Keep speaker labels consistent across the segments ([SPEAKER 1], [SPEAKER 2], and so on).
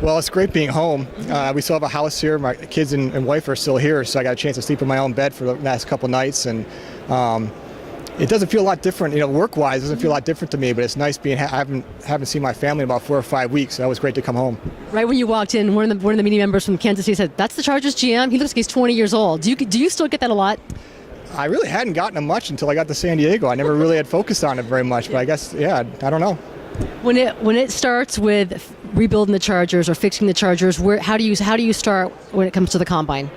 [SPEAKER 1] Well, it's great being home. We still have a house here. My kids and wife are still here, so I got a chance to sleep in my own bed for the last couple nights. And it doesn't feel a lot different, work-wise. It doesn't feel a lot different to me, but it's nice being. I haven't seen my family in about 4 or 5 weeks. So that was great to come home.
[SPEAKER 2] Right when you walked in, one of the media members from Kansas City said, "That's the Chargers GM. He looks like he's 20 years old." Do you still get that a lot?
[SPEAKER 1] I really hadn't gotten it much until I got to San Diego. I never really had focused on it very much, but I guess, I don't know.
[SPEAKER 2] When it starts with rebuilding the Chargers or fixing the Chargers, how do you start when it comes to the combine?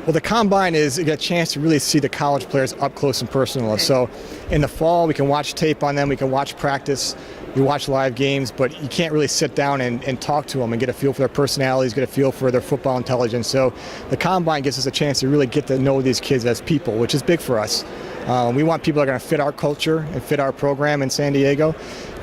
[SPEAKER 1] Well, the combine is you get a chance to really see the college players up close and personal. Okay. So in the fall, we can watch tape on them, we can watch practice, you watch live games, but you can't really sit down and talk to them and get a feel for their personalities, get a feel for their football intelligence. So the combine gives us a chance to really get to know these kids as people, which is big for us. We want people that are going to fit our culture and fit our program in San Diego.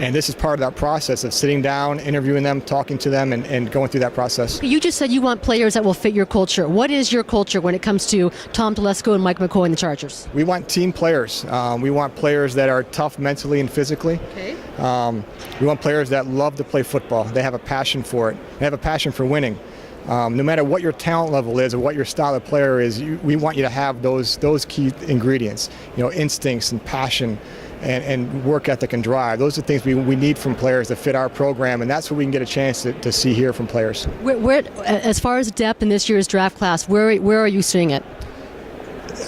[SPEAKER 1] And this is part of that process of sitting down, interviewing them, talking to them, and going through that process.
[SPEAKER 2] You just said you want players that will fit your culture. What is your culture when it comes to Tom Telesco and Mike McCoy and the Chargers?
[SPEAKER 1] We want team players. We want players that are tough mentally and physically. Okay. We want players that love to play football. They have a passion for it. They have a passion for winning. No matter what your talent level is or what your style of player is, we want you to have those key ingredients, instincts and passion and work ethic and drive. Those are things we need from players that fit our program, and that's what we can get a chance to see here from players.
[SPEAKER 2] Where, as far as depth in this year's draft class, where are you seeing it?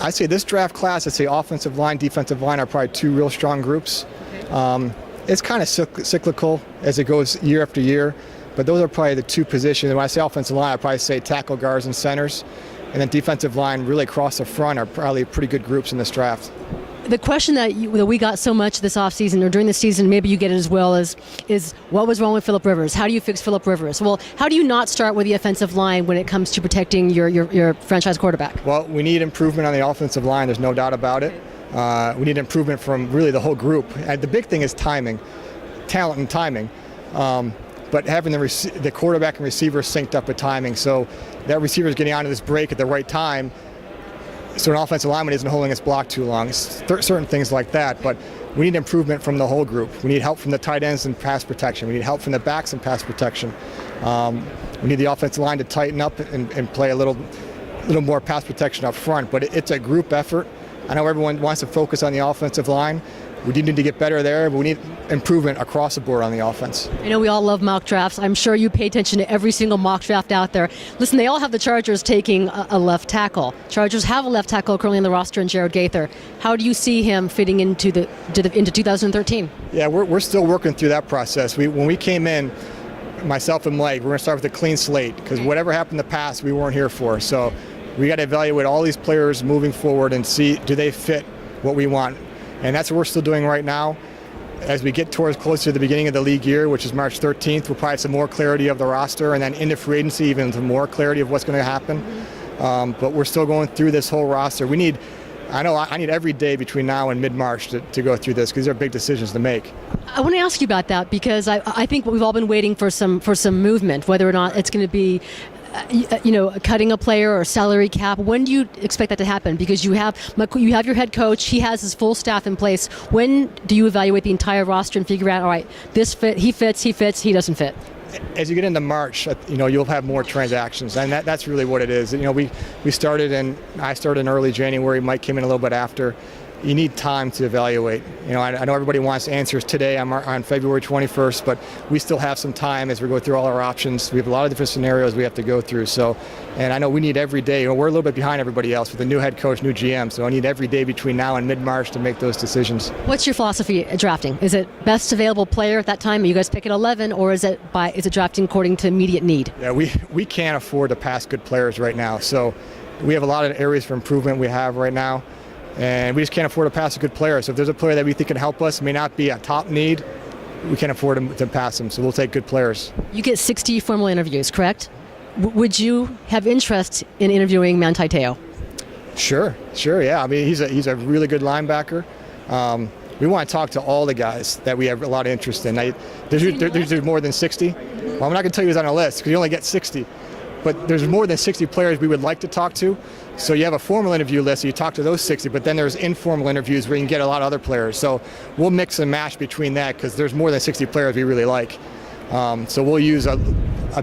[SPEAKER 1] I'd say this draft class, I'd say offensive line, defensive line are probably two real strong groups. Okay. It's kind of cyclical as it goes year after year. But those are probably the two positions. And when I say offensive line, I'd probably say tackle, guards, and centers. And then defensive line, really across the front, are probably pretty good groups in this draft.
[SPEAKER 2] The question that we got so much this offseason or during the season, maybe you get it as well, is what was wrong with Phillip Rivers? How do you fix Phillip Rivers? Well, how do you not start with the offensive line when it comes to protecting your franchise quarterback?
[SPEAKER 1] Well, we need improvement on the offensive line. There's no doubt about it. We need improvement from really the whole group. And the big thing is timing, talent and timing. But having the quarterback and receiver synced up with timing, so that receiver is getting onto this break at the right time, so an offensive lineman isn't holding his block too long. Certain things like that, but we need improvement from the whole group. We need help from the tight ends and pass protection. We need help from the backs and pass protection. We need the offensive line to tighten up and play a little more pass protection up front, but it's a group effort. I know everyone wants to focus on the offensive line. We do need to get better there, but we need improvement across the board on the offense.
[SPEAKER 2] I know we all love mock drafts. I'm sure you pay attention to every single mock draft out there. Listen, they all have the Chargers taking a left tackle. Chargers have a left tackle currently on the roster in Jared Gaither. How do you see him fitting into 2013?
[SPEAKER 1] Yeah, we're still working through that process. When we came in, myself and Mike, we're going to start with a clean slate because whatever happened in the past, we weren't here for. So we got to evaluate all these players moving forward and see, do they fit what we want? And that's what we're still doing right now. As we get closer to the beginning of the league year, which is March 13th, we'll probably have some more clarity of the roster, and then into free agency, even some more clarity of what's going to happen. But we're still going through this whole roster. I need every day between now and mid-March to go through this, because these are big decisions to make.
[SPEAKER 2] I want to ask you about that, because I think we've all been waiting for some movement, whether or not it's going to be cutting a player or salary cap. When do you expect that to happen? Because you have your head coach, he has his full staff in place. When do you evaluate the entire roster and figure out, all right, he fits, he doesn't fit?
[SPEAKER 1] As you get into March, you'll have more transactions, and that's really what it is. I started in early January. Mike came in a little bit after. You need time to evaluate. I know everybody wants answers today on February 21st, but we still have some time as we go through all our options. We have a lot of different scenarios we have to go through. And I know we need every day. We're a little bit behind everybody else with a new head coach, new GM. So I need every day between now and mid-March to make those decisions.
[SPEAKER 2] What's your philosophy at drafting? Is it best available player at that time? You guys pick at 11, or is it drafting according to immediate need?
[SPEAKER 1] Yeah, we can't afford to pass good players right now. So we have a lot of areas for improvement we have right now. And we just can't afford to pass a good player. So if there's a player that we think can help us, may not be a top need, we can't afford to pass him. So we'll take good players.
[SPEAKER 2] You get 60 formal interviews, correct? Would you have interest in interviewing Manti Te'o?
[SPEAKER 1] Sure, yeah. I mean, he's a really good linebacker. We want to talk to all the guys that we have a lot of interest in. There's more than 60. Well, I'm not going to tell you who's on the list because you only get 60. But there's more than 60 players we would like to talk to. So you have a formal interview list, so you talk to those 60, but then there's informal interviews where you can get a lot of other players. So we'll mix and match between that because there's more than 60 players we really like. So we'll use a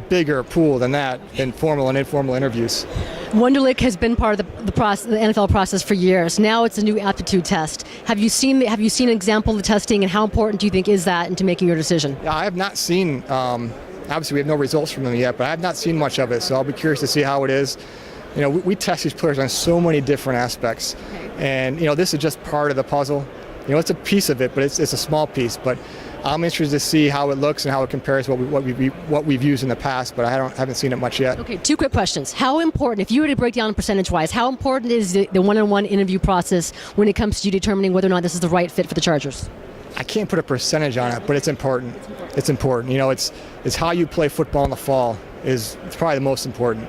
[SPEAKER 1] bigger pool than that in formal and informal interviews.
[SPEAKER 2] Wonderlic has been part of the NFL process for years. Now it's a new aptitude test. Have you seen an example of the testing, and how important do you think is that into making your decision?
[SPEAKER 1] Yeah, I have not seen. Obviously, we have no results from them yet, but I have not seen much of it. So I'll be curious to see how it is. We test these players on so many different aspects, and this is just part of the puzzle. It's a piece of it, but it's a small piece. But I'm interested to see how it looks and how it compares to what we've used in the past, but I haven't seen it much yet.
[SPEAKER 2] Okay, 2 quick questions. How important, if you were to break down percentage-wise, how important is the one-on-one interview process when it comes to you determining whether or not this is the right fit for the Chargers?
[SPEAKER 1] I can't put a percentage on it, but it's important. It's important. It's how you play football in the fall it's probably the most important,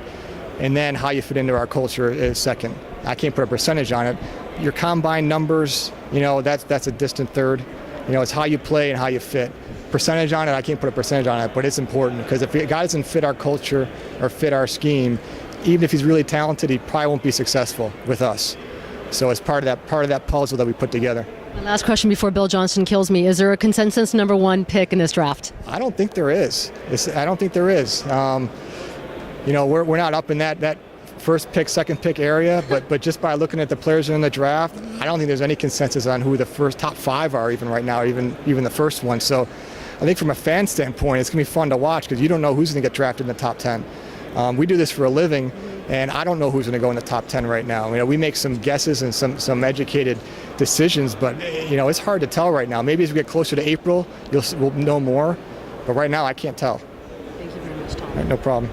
[SPEAKER 1] and then how you fit into our culture is second. I can't put a percentage on it. Your combine numbers, that's a distant third. It's how you play and how you fit. Percentage on it, I can't put a percentage on it, but it's important, because if a guy doesn't fit our culture or fit our scheme, even if he's really talented, he probably won't be successful with us. So it's part of that puzzle that we put together.
[SPEAKER 2] My last question before Bill Johnson kills me: is there a consensus number 1 pick in this draft?
[SPEAKER 1] I don't think there is. I don't think there is. We're not up in that first pick, second pick area, but just by looking at the players in the draft, I don't think there's any consensus on who the first top 5 are even right now, even the first one. So I think from a fan standpoint, it's going to be fun to watch, because you don't know who's going to get drafted in the top 10. We do this for a living, and I don't know who's going to go in the top 10 right now. We make some guesses and some educated decisions, but it's hard to tell right now. Maybe as we get closer to April, we'll know more, but right now I can't tell.
[SPEAKER 2] Thank you very much, Tom.
[SPEAKER 1] All right, no problem.